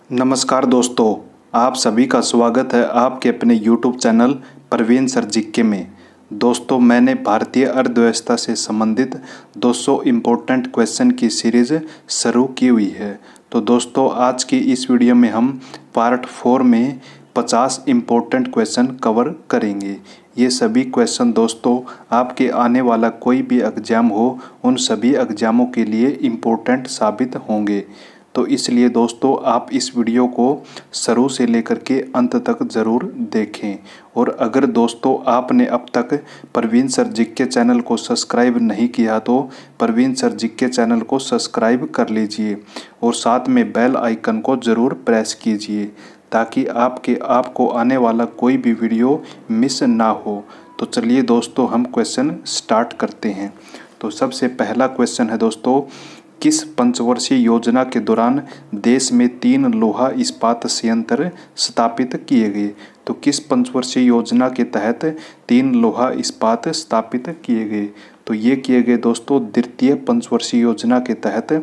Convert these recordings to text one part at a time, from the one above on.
नमस्कार दोस्तों, आप सभी का स्वागत है आपके अपने YouTube channel Praveen sir GK में। दोस्तों, मैंने भारतीय अर्थव्यवस्था से संबंधित 200 इम्पोर्टेंट क्वेश्चन की सीरीज़ शुरू की हुई है। तो दोस्तों, आज की इस वीडियो में हम पार्ट 4 में 50 इम्पोर्टेंट क्वेश्चन कवर करेंगे। ये सभी क्वेश्चन दोस्तों आपके आने वाला कोई भी एग्ज़ाम हो उन सभी एग्ज़ामों के लिए इम्पोर्टेंट साबित होंगे। तो इसलिए दोस्तों आप इस वीडियो को शुरू से लेकर के अंत तक ज़रूर देखें। और अगर दोस्तों आपने अब तक प्रवीण सर जीके चैनल को सब्सक्राइब नहीं किया तो प्रवीण सर जीके चैनल को सब्सक्राइब कर लीजिए और साथ में बेल आइकन को ज़रूर प्रेस कीजिए ताकि आपको आने वाला कोई भी वीडियो मिस ना हो। तो चलिए दोस्तों हम क्वेश्चन स्टार्ट करते हैं। तो सबसे पहला क्वेश्चन है दोस्तों, किस पंचवर्षीय योजना के दौरान देश में 3 लोहा इस्पात संयंत्र स्थापित किए गए? तो किस पंचवर्षीय योजना के तहत 3 लोहा इस्पात स्थापित किए गए? तो ये किए गए दोस्तों द्वितीय पंचवर्षीय योजना के तहत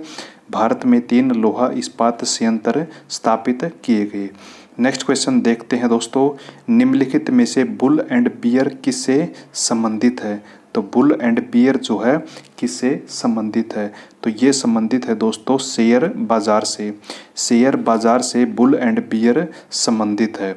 भारत में 3 लोहा इस्पात संयंत्र स्थापित किए गए। नेक्स्ट क्वेश्चन देखते हैं दोस्तों, निम्नलिखित में से बुल एंड बियर किससे संबंधित है? तो बुल एंड बियर जो है किससे संबंधित है? तो ये संबंधित है दोस्तों शेयर बाजार से। शेयर बाजार से बुल एंड बियर संबंधित है।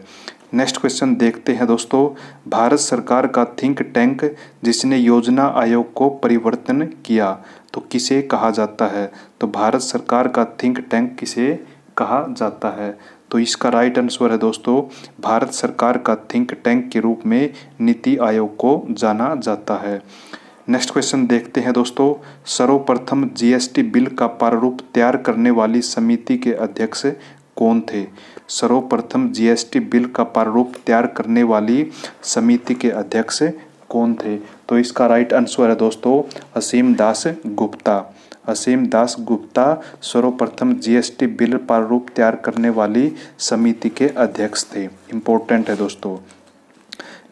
नेक्स्ट क्वेश्चन देखते हैं दोस्तों, भारत सरकार का थिंक टैंक जिसने योजना आयोग को परिवर्तन किया तो किसे कहा जाता है? तो भारत सरकार का थिंक टैंक किसे कहा जाता है? तो इसका राइट आंसर है दोस्तों भारत सरकार का थिंक टैंक के रूप में नीति आयोग को जाना जाता है। नेक्स्ट क्वेश्चन देखते हैं दोस्तों, सर्वप्रथम जीएसटी बिल का प्रारूप तैयार करने वाली समिति के अध्यक्ष कौन थे? सर्वप्रथम जीएसटी बिल का प्रारूप तैयार करने वाली समिति के अध्यक्ष कौन थे? तो इसका राइट आंसर है दोस्तों असीम दास गुप्ता। असीम दास गुप्ता सर्वप्रथम जीएसटी बिल प्रारूप तैयार करने वाली समिति के अध्यक्ष थे। इम्पोर्टेंट है दोस्तों।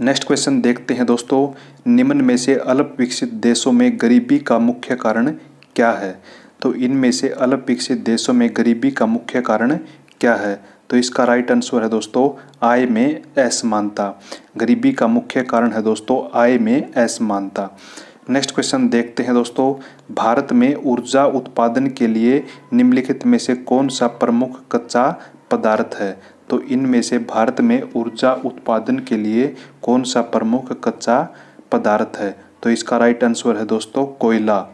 नेक्स्ट क्वेश्चन देखते हैं दोस्तों, निम्न में से अल्प विकसित देशों में गरीबी का मुख्य कारण क्या है? तो इनमें से अल्प विकसित देशों में गरीबी का मुख्य कारण क्या है? तो इसका राइट आंसर है दोस्तों आय में असमानता। गरीबी का मुख्य कारण है दोस्तों आय में असमानता। नेक्स्ट क्वेश्चन देखते हैं दोस्तों, भारत में ऊर्जा उत्पादन के लिए निम्नलिखित में से कौन सा प्रमुख कच्चा पदार्थ है? तो इनमें से भारत में ऊर्जा उत्पादन के लिए कौन सा प्रमुख कच्चा पदार्थ है? तो इसका राइट आंसर है दोस्तों कोयला।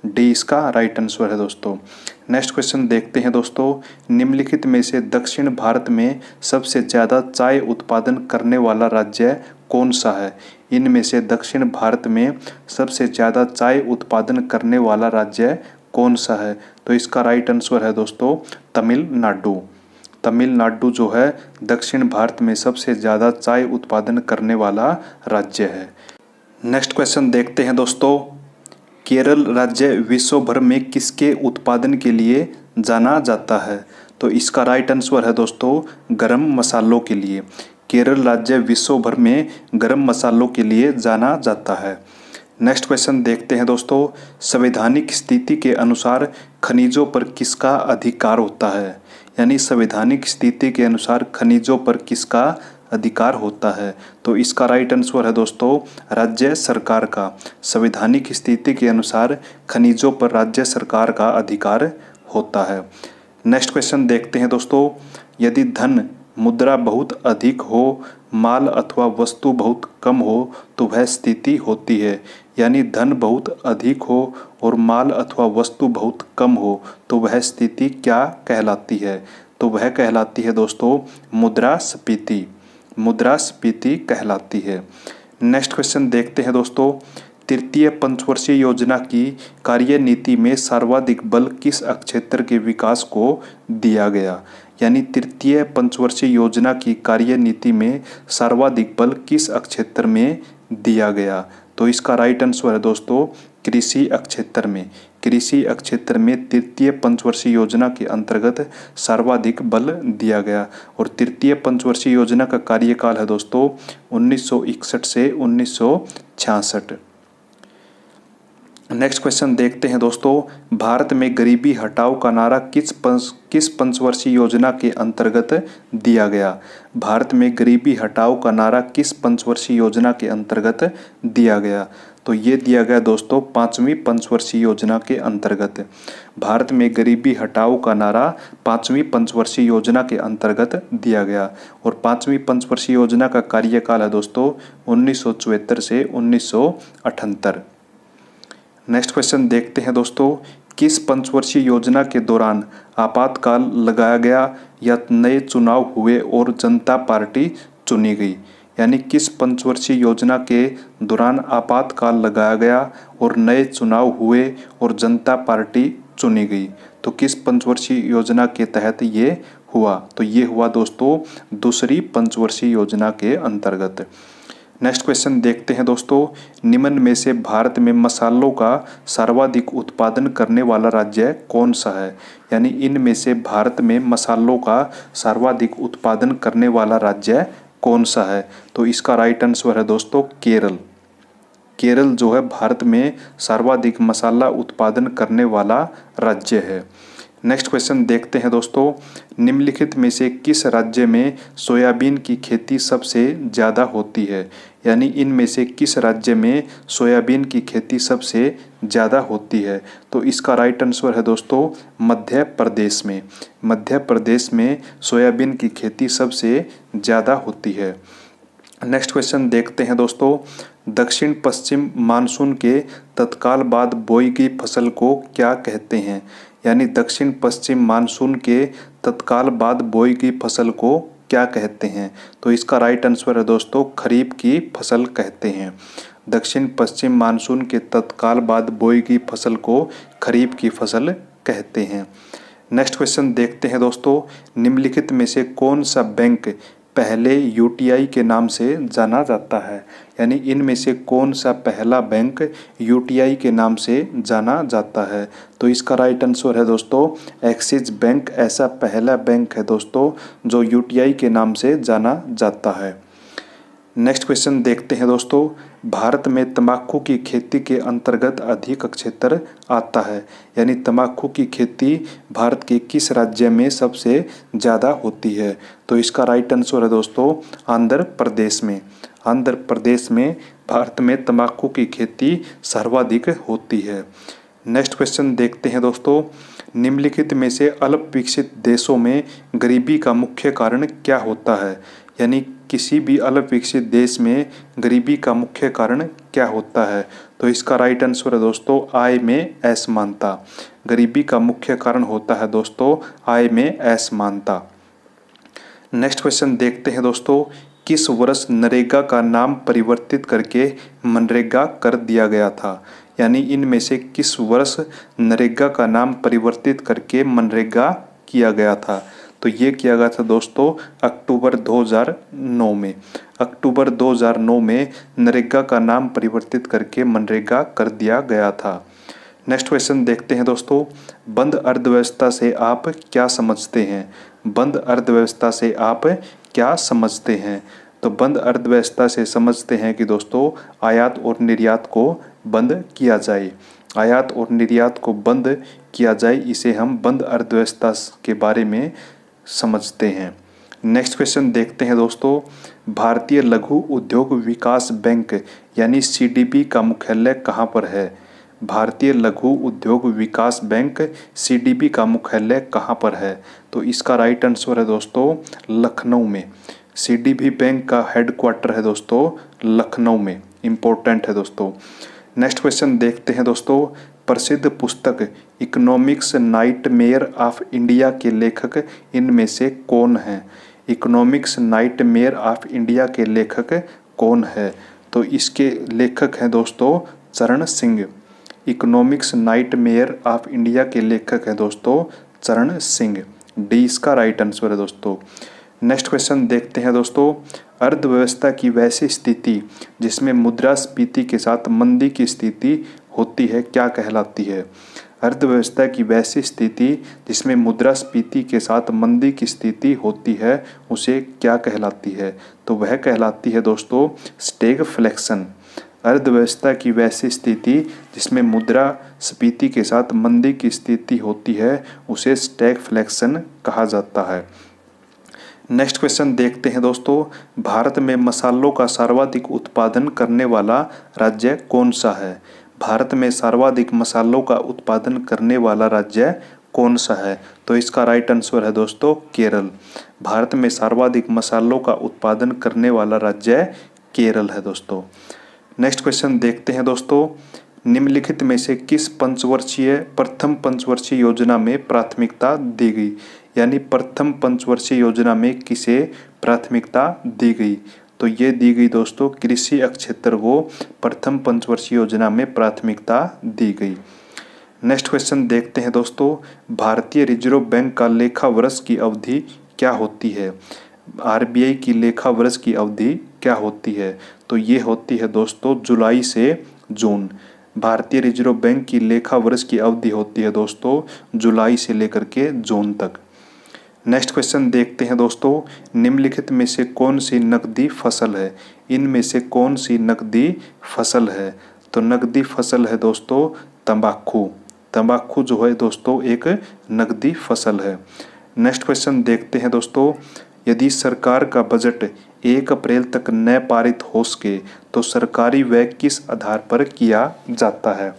डी इसका राइट आंसर है दोस्तों। नेक्स्ट क्वेश्चन देखते हैं दोस्तों, निम्नलिखित में से दक्षिण भारत में सबसे ज़्यादा चाय उत्पादन करने वाला राज्य कौन सा है? इनमें से दक्षिण भारत में सबसे ज़्यादा चाय उत्पादन करने वाला राज्य कौन सा है? तो इसका राइट आंसर है दोस्तों तमिलनाडु। तमिलनाडु जो है दक्षिण भारत में सबसे ज़्यादा चाय उत्पादन करने वाला राज्य है। नेक्स्ट क्वेश्चन देखते हैं दोस्तों, केरल राज्य विश्व भर में किसके उत्पादन के लिए जाना जाता है? तो इसका राइट आंसर है दोस्तों गरम मसालों के लिए। केरल राज्य विश्व भर में गरम मसालों के लिए जाना जाता है। नेक्स्ट क्वेश्चन देखते हैं दोस्तों, संवैधानिक स्थिति के अनुसार खनिजों पर किसका अधिकार होता है? यानी संवैधानिक स्थिति के अनुसार खनिजों पर किसका अधिकार होता है? तो इसका राइट आंसर है दोस्तों राज्य सरकार का। संवैधानिक स्थिति के अनुसार खनिजों पर राज्य सरकार का अधिकार होता है। नेक्स्ट क्वेश्चन देखते हैं दोस्तों, यदि धन मुद्रा बहुत अधिक हो, माल अथवा वस्तु बहुत कम हो तो वह स्थिति होती है। यानी धन बहुत अधिक हो और माल अथवा वस्तु बहुत कम हो तो वह स्थिति क्या कहलाती है? तो वह कहलाती है दोस्तों मुद्रास्फीति। मुद्रास्फीति कहलाती है। नेक्स्ट क्वेश्चन देखते हैं दोस्तों, तृतीय पंचवर्षीय योजना की कार्यनीति में सर्वाधिक बल किस क्षेत्र के विकास को दिया गया? यानी तृतीय पंचवर्षीय योजना की कार्यनीति में सर्वाधिक बल किस क्षेत्र में दिया गया? तो इसका राइट आंसर है दोस्तों कृषि क्षेत्र में। कृषि क्षेत्र में तृतीय पंचवर्षीय योजना के अंतर्गत सर्वाधिक बल दिया गया। और तृतीय पंचवर्षीय योजना का कार्यकाल है दोस्तों 1961 से 1966। नेक्स्ट क्वेश्चन देखते हैं दोस्तों, भारत में गरीबी हटाओ का नारा किस पंचवर्षीय योजना के अंतर्गत दिया गया। भारत में गरीबी हटाओ का नारा किस पंचवर्षीय योजना के अंतर्गत दिया गया। तो ये दिया गया दोस्तों 5वीं पंचवर्षीय योजना के अंतर्गत। भारत में गरीबी हटाओ का नारा 5वीं पंचवर्षीय योजना के अंतर्गत दिया गया। और 5वीं पंचवर्षीय योजना का कार्यकाल है दोस्तों 1974 से 1978। नेक्स्ट क्वेश्चन देखते हैं दोस्तों, किस पंचवर्षीय योजना के दौरान आपातकाल लगाया गया या नए चुनाव हुए और जनता पार्टी चुनी गई। यानी किस पंचवर्षीय योजना के दौरान आपातकाल लगाया गया और नए चुनाव हुए और जनता पार्टी चुनी गई। तो किस पंचवर्षीय योजना के तहत ये हुआ। तो ये हुआ दोस्तों दूसरी पंचवर्षीय योजना के अंतर्गत। नेक्स्ट क्वेश्चन देखते हैं दोस्तों, निम्न में से भारत में मसालों का सर्वाधिक उत्पादन करने वाला राज्य कौन सा है। यानी इनमें से भारत में मसालों का सर्वाधिक उत्पादन करने वाला राज्य कौन सा है। तो इसका राइट आंसर है दोस्तों केरल। केरल जो है भारत में सर्वाधिक मसाला उत्पादन करने वाला राज्य है। नेक्स्ट क्वेश्चन देखते हैं दोस्तों, निम्नलिखित में से किस राज्य में सोयाबीन की खेती सबसे ज़्यादा होती है। यानी इनमें से किस राज्य में सोयाबीन की खेती सबसे ज़्यादा होती है। तो इसका राइट आंसर है दोस्तों मध्य प्रदेश में। मध्य प्रदेश में सोयाबीन की खेती सबसे ज़्यादा होती है। नेक्स्ट क्वेश्चन देखते हैं दोस्तों, दक्षिण पश्चिम मानसून के तत्काल बाद बोई गई फसल को क्या कहते हैं। यानी दक्षिण पश्चिम मानसून के तत्काल बाद बोई गई फसल को क्या कहते हैं। तो इसका राइट आंसर है दोस्तों खरीफ की फसल कहते हैं। दक्षिण पश्चिम मानसून के तत्काल बाद बोई गई फसल को खरीफ की फसल कहते हैं। नेक्स्ट क्वेश्चन देखते हैं दोस्तों, निम्नलिखित में से कौन सा बैंक पहले यूटीआई के नाम से जाना जाता है। यानी इनमें से कौन सा पहला बैंक यूटीआई के नाम से जाना जाता है। तो इसका राइट आंसर है दोस्तों एक्सिस बैंक ऐसा पहला बैंक है दोस्तों जो यूटीआई के नाम से जाना जाता है। नेक्स्ट क्वेश्चन देखते हैं दोस्तों, भारत में तंबाकू की खेती के अंतर्गत अधिक क्षेत्र आता है। यानी तंबाकू की खेती भारत के किस राज्य में सबसे ज़्यादा होती है। तो इसका राइट आंसर है दोस्तों आंध्र प्रदेश में। आंध्र प्रदेश में भारत में तंबाकू की खेती सर्वाधिक होती है। नेक्स्ट क्वेश्चन देखते हैं दोस्तों, निम्नलिखित में से अल्प विकसित देशों में गरीबी का मुख्य कारण क्या होता है। यानी किसी भी अल्प विकसित देश में गरीबी का मुख्य कारण क्या होता है। तो इसका राइट आंसर है दोस्तों आय में असमानता। गरीबी का मुख्य कारण होता है दोस्तों आय में असमानता। नेक्स्ट क्वेश्चन देखते हैं दोस्तों, किस वर्ष नरेगा का नाम परिवर्तित करके मनरेगा कर दिया गया था। यानी इनमें से किस वर्ष नरेगा का नाम परिवर्तित करके मनरेगा किया गया था। तो ये किया गया था दोस्तों अक्टूबर 2009 में। अक्टूबर 2009 में नरेगा का नाम परिवर्तित करके मनरेगा कर दिया गया था। नेक्स्ट क्वेश्चन देखते हैं दोस्तों, बंद अर्थव्यवस्था से आप क्या समझते हैं। बंद अर्थव्यवस्था से आप क्या समझते हैं। तो बंद अर्थव्यवस्था से समझते हैं कि दोस्तों आयात और निर्यात को बंद किया जाए। आयात और निर्यात को बंद किया जाए, इसे हम बंद अर्थव्यवस्था के बारे में समझते हैं। नेक्स्ट क्वेश्चन देखते हैं दोस्तों, भारतीय लघु उद्योग विकास बैंक यानी सीडीबी का मुख्यालय कहाँ पर है। भारतीय लघु उद्योग विकास बैंक सीडीबी का मुख्यालय कहाँ पर है। तो इसका राइट आंसर है दोस्तों लखनऊ में। सीडीबी बैंक का हेडक्वार्टर है दोस्तों लखनऊ में। इम्पोर्टेंट है दोस्तों। नेक्स्ट क्वेश्चन देखते हैं दोस्तों, प्रसिद्ध पुस्तक इकोनॉमिक्स नाइटमेयर ऑफ इंडिया के लेखक इनमें से कौन हैं। इकोनॉमिक्स नाइटमेयर ऑफ इंडिया के लेखक कौन है। तो इसके लेखक हैं दोस्तों चरण Singh. Economics nightmare of India के लेखक हैं दोस्तों चरण सिंह। डी इसका राइट आंसर है दोस्तों। नेक्स्ट क्वेश्चन देखते हैं दोस्तों, अर्थव्यवस्था की वैसी स्थिति जिसमें मुद्रास्फीति के साथ मंदी की स्थिति होती है क्या कहलाती है। अर्थव्यवस्था की वैसी स्थिति जिसमें मुद्रास्फीति के साथ मंदी की स्थिति होती है उसे क्या कहलाती है। तो वह कहलाती है दोस्तों स्टैगफ्लेशन। अर्थव्यवस्था की वैसी स्थिति जिसमें मुद्रास्फीति के साथ मंदी की स्थिति होती है उसे स्टैगफ्लेशन कहा जाता है। नेक्स्ट क्वेश्चन देखते हैं दोस्तों, भारत में मसालों का सर्वाधिक उत्पादन करने वाला राज्य कौन सा है? भारत में सर्वाधिक मसालों का उत्पादन करने वाला राज्य कौन सा है? तो इसका राइट आंसर है दोस्तों केरल। भारत में सर्वाधिक मसालों का उत्पादन करने वाला राज्य केरल है दोस्तों। नेक्स्ट क्वेश्चन देखते हैं दोस्तों, निम्नलिखित में से किस प्रथम पंचवर्षीय योजना में प्राथमिकता दी गई? यानी प्रथम पंचवर्षीय योजना में किसे प्राथमिकता दी गई? तो ये दी गई दोस्तों कृषि क्षेत्र को प्रथम पंचवर्षीय योजना में प्राथमिकता दी गई। नेक्स्ट क्वेश्चन देखते हैं दोस्तों, भारतीय रिजर्व बैंक का लेखा वर्ष की अवधि क्या होती है? आरबीआई की लेखा वर्ष की अवधि क्या होती है? तो ये होती है दोस्तों जुलाई से जून। भारतीय रिजर्व बैंक की लेखा वर्ष की अवधि होती है दोस्तों जुलाई से लेकर के जून तक। नेक्स्ट क्वेश्चन देखते हैं दोस्तों, निम्नलिखित में से कौन सी नकदी फसल है? इनमें से कौन सी नकदी फसल है? तो नकदी फसल है दोस्तों तंबाकू। तंबाकू जो है दोस्तों एक नकदी फसल है। नेक्स्ट क्वेश्चन देखते हैं दोस्तों, यदि सरकार का बजट 1 अप्रैल तक न पारित हो सके तो सरकारी व्यय किस आधार पर किया जाता है?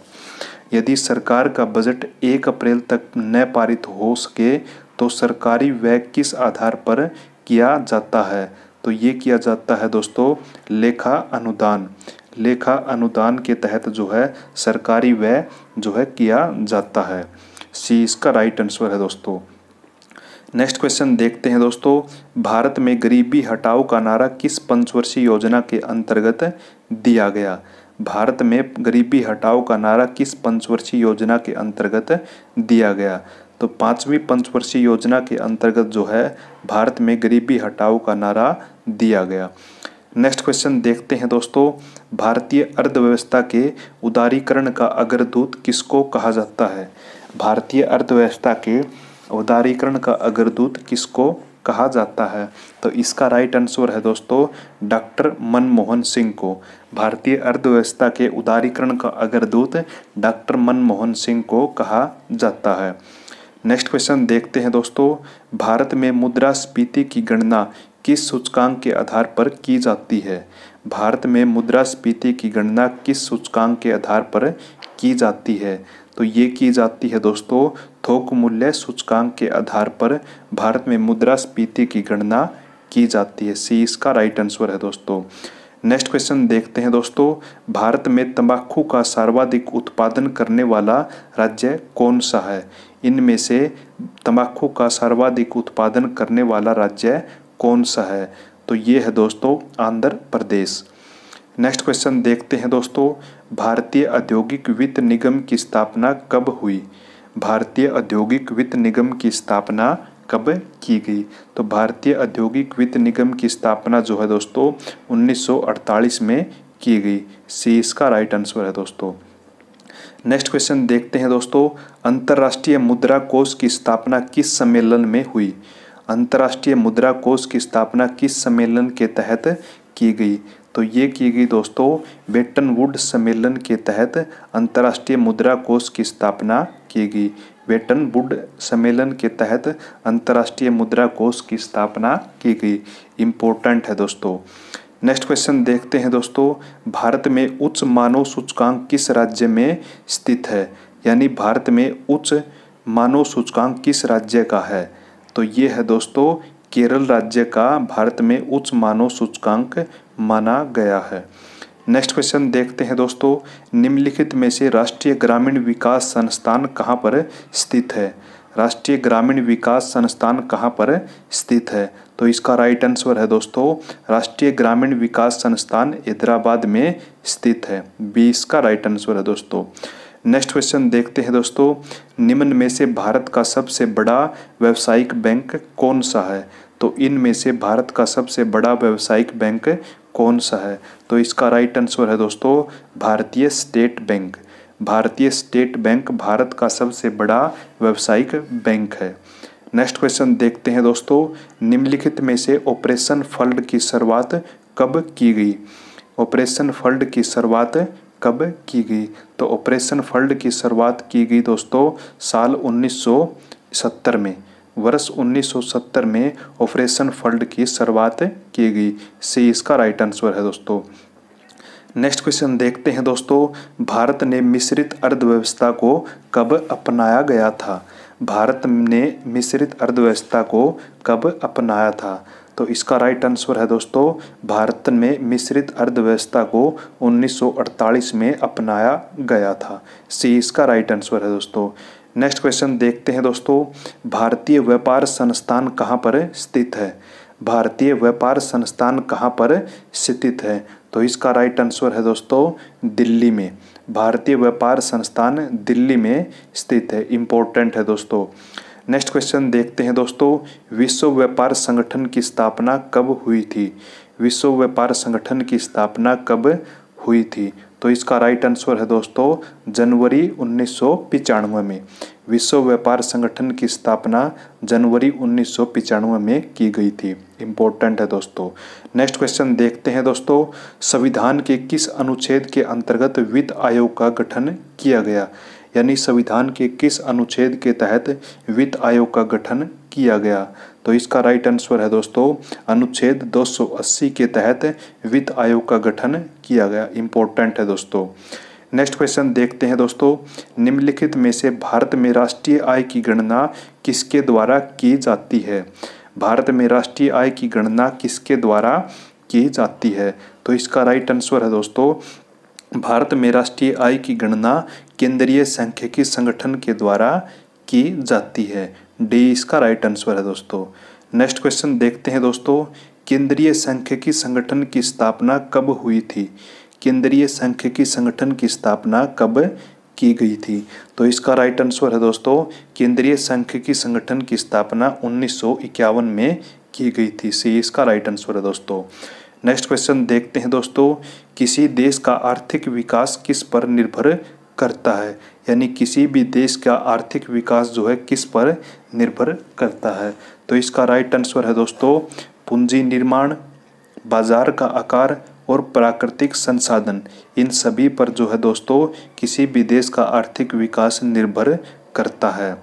यदि सरकार का बजट 1 अप्रैल तक न पारित हो सके तो सरकारी व्यय किस आधार पर किया जाता है? तो ये किया जाता है दोस्तों लेखा अनुदान। लेखा अनुदान के तहत जो है सरकारी व्यय जो है किया जाता है। सी इसका राइट आंसर है दोस्तों। नेक्स्ट क्वेश्चन देखते हैं दोस्तों, भारत में गरीबी हटाओ का नारा किस पंचवर्षीय योजना के अंतर्गत दिया गया? भारत में गरीबी हटाओ का नारा किस पंचवर्षीय योजना के अंतर्गत दिया गया? तो 5वीं पंचवर्षीय योजना के अंतर्गत जो है भारत में गरीबी हटाओ का नारा दिया गया। नेक्स्ट क्वेश्चन देखते हैं दोस्तों, भारतीय अर्थव्यवस्था के उदारीकरण का अग्रदूत किसको कहा जाता है? भारतीय अर्थव्यवस्था के उदारीकरण का अग्रदूत किसको कहा जाता है? तो इसका राइट आंसर है दोस्तों डॉक्टर मनमोहन सिंह को। भारतीय अर्थव्यवस्था के उदारीकरण का अग्रदूत डॉक्टर मनमोहन सिंह को कहा जाता है। नेक्स्ट क्वेश्चन देखते हैं दोस्तों, भारत में मुद्रास्फीति की गणना किस सूचकांक के आधार पर की जाती है? भारत में मुद्रास्फीति की गणना किस सूचकांक के आधार पर की जाती है? तो ये की जाती है दोस्तों थोक मूल्य सूचकांक के आधार पर भारत में मुद्रास्फीति की गणना की जाती है। सी इसका राइट आंसर है दोस्तों। नेक्स्ट क्वेश्चन देखते हैं दोस्तों, भारत में तंबाकू का सर्वाधिक उत्पादन करने वाला राज्य कौन सा है? इनमें से तंबाकू का सर्वाधिक उत्पादन करने वाला राज्य कौन सा है? तो ये है दोस्तों आंध्र प्रदेश। नेक्स्ट क्वेश्चन देखते हैं दोस्तों, भारतीय औद्योगिक वित्त निगम की स्थापना कब हुई? भारतीय औद्योगिक वित्त निगम की स्थापना कब की गई? तो भारतीय औद्योगिक वित्त निगम की स्थापना जो है दोस्तों 1948 में की गई। सी इसका राइट आंसर है दोस्तों। नेक्स्ट क्वेश्चन देखते हैं दोस्तों, अंतर्राष्ट्रीय मुद्रा कोष की स्थापना किस सम्मेलन में हुई? अंतर्राष्ट्रीय मुद्रा कोष की स्थापना किस सम्मेलन के तहत की गई? तो ये की गई दोस्तों बेटन वुड सम्मेलन के तहत अंतर्राष्ट्रीय मुद्रा कोष की स्थापना की गई। बेटन वुड सम्मेलन के तहत अंतर्राष्ट्रीय मुद्रा कोष की स्थापना की गई। इम्पोर्टेंट है दोस्तों। नेक्स्ट क्वेश्चन देखते हैं दोस्तों, भारत में उच्च मानव सूचकांक किस राज्य में स्थित है? यानी भारत में उच्च मानव सूचकांक किस राज्य का है? तो ये है दोस्तों केरल राज्य का भारत में उच्च मानव सूचकांक माना गया है। नेक्स्ट क्वेश्चन देखते हैं दोस्तों, निम्नलिखित में से राष्ट्रीय ग्रामीण विकास संस्थान कहाँ पर स्थित है? राष्ट्रीय ग्रामीण विकास संस्थान कहाँ पर स्थित है? तो इसका राइट आंसर है दोस्तों राष्ट्रीय ग्रामीण विकास संस्थान हैदराबाद में स्थित है। बी इसका राइट आंसर है दोस्तों। नेक्स्ट क्वेश्चन देखते हैं दोस्तों, निम्न में से भारत का सबसे बड़ा व्यावसायिक बैंक कौन सा है? तो इनमें से भारत का सबसे बड़ा व्यावसायिक बैंक कौन सा है? तो इसका राइट आंसर है दोस्तों भारतीय स्टेट बैंक। भारतीय स्टेट बैंक भारत का सबसे बड़ा व्यावसायिक बैंक है। नेक्स्ट क्वेश्चन देखते हैं दोस्तों, निम्नलिखित में से ऑपरेशन फ्लड की शुरुआत कब की गई? ऑपरेशन फ्लड की शुरुआत कब की गई? तो ऑपरेशन फ्लड की शुरुआत की गई दोस्तों साल 1970 में। वर्ष 1970 में ऑपरेशन फ्लड की शुरुआत की गई। सी इसका राइट आंसर है दोस्तों। नेक्स्ट क्वेश्चन देखते हैं दोस्तों, भारत ने मिश्रित अर्थव्यवस्था को कब अपनाया गया था? भारत ने मिश्रित अर्थव्यवस्था को कब अपनाया था? तो इसका राइट आंसर है दोस्तों, भारत में मिश्रित अर्थव्यवस्था को 1948 में अपनाया गया था। सी इसका राइट आंसर है दोस्तों। नेक्स्ट क्वेश्चन देखते हैं दोस्तों, भारतीय व्यापार संस्थान कहाँ पर स्थित है? भारतीय व्यापार संस्थान कहाँ पर स्थित है? तो इसका राइट आंसर है दोस्तों दिल्ली में। भारतीय व्यापार संस्थान दिल्ली में स्थित है। इम्पोर्टेंट है दोस्तों। नेक्स्ट क्वेश्चन देखते हैं दोस्तों, विश्व व्यापार संगठन की स्थापना कब हुई थी? विश्व व्यापार संगठन की स्थापना कब हुई थी? तो इसका राइट आंसर है दोस्तों जनवरी 1995 में। विश्व व्यापार संगठन की स्थापना जनवरी 1995 में की गई थी। इम्पोर्टेंट है दोस्तों। नेक्स्ट क्वेश्चन देखते हैं दोस्तों, संविधान के किस अनुच्छेद के अंतर्गत वित्त आयोग का गठन किया गया? यानी संविधान के किस अनुच्छेद के तहत वित्त आयोग का गठन किया गया? तो इसका राइट आंसर है दोस्तों अनुच्छेद 280 के तहत वित्त आयोग का गठन किया गया। इम्पोर्टेंट है दोस्तों। नेक्स्ट क्वेश्चन देखते हैं दोस्तों, निम्नलिखित में से भारत में राष्ट्रीय आय की गणना किसके द्वारा की जाती है? भारत में राष्ट्रीय आय की गणना किसके द्वारा की जाती है? तो इसका राइट आंसर है दोस्तों, भारत में राष्ट्रीय आय की गणना केंद्रीय सांख्यिकी संगठन के द्वारा की जाती है। डी इसका राइट आंसर है दोस्तों। नेक्स्ट क्वेश्चन देखते हैं दोस्तों, केंद्रीय सांख्यिकी संगठन की स्थापना कब हुई थी? केंद्रीय सांख्यिकी संगठन की स्थापना कब की गई थी? तो इसका राइट आंसर है दोस्तों, केंद्रीय सांख्यिकी संगठन की स्थापना 1951 में की गई थी। सी इसका राइट आंसर है दोस्तों। नेक्स्ट क्वेश्चन देखते हैं दोस्तों, किसी देश का आर्थिक विकास किस पर निर्भर करता है? यानी किसी भी देश का आर्थिक विकास जो है किस पर निर्भर करता है? तो इसका राइट आंसर है दोस्तों पूंजी निर्माण, बाजार का आकार और प्राकृतिक संसाधन। इन सभी पर जो है दोस्तों किसी भी देश का आर्थिक विकास निर्भर करता है।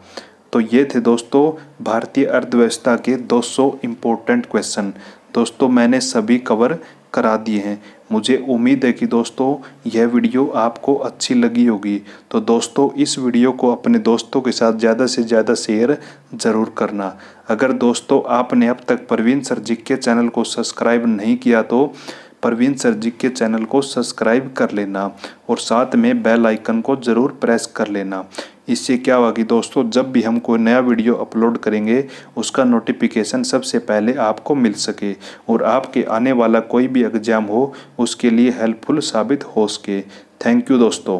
तो ये थे दोस्तों भारतीय अर्थव्यवस्था के 200 इम्पोर्टेंट क्वेश्चन। दोस्तों मैंने सभी कवर करा दिए हैं। मुझे उम्मीद है कि दोस्तों यह वीडियो आपको अच्छी लगी होगी। तो दोस्तों इस वीडियो को अपने दोस्तों के साथ ज़्यादा से ज़्यादा शेयर ज़रूर करना। अगर दोस्तों आपने अब तक प्रवीण सर जी के चैनल को सब्सक्राइब नहीं किया तो प्रवीण सर जी के चैनल को सब्सक्राइब कर लेना और साथ में बेल आइकन को ज़रूर प्रेस कर लेना। इससे क्या होगा कि दोस्तों जब भी हम कोई नया वीडियो अपलोड करेंगे उसका नोटिफिकेशन सबसे पहले आपको मिल सके और आपके आने वाला कोई भी एग्जाम हो उसके लिए हेल्पफुल साबित हो सके। थैंक यू दोस्तों।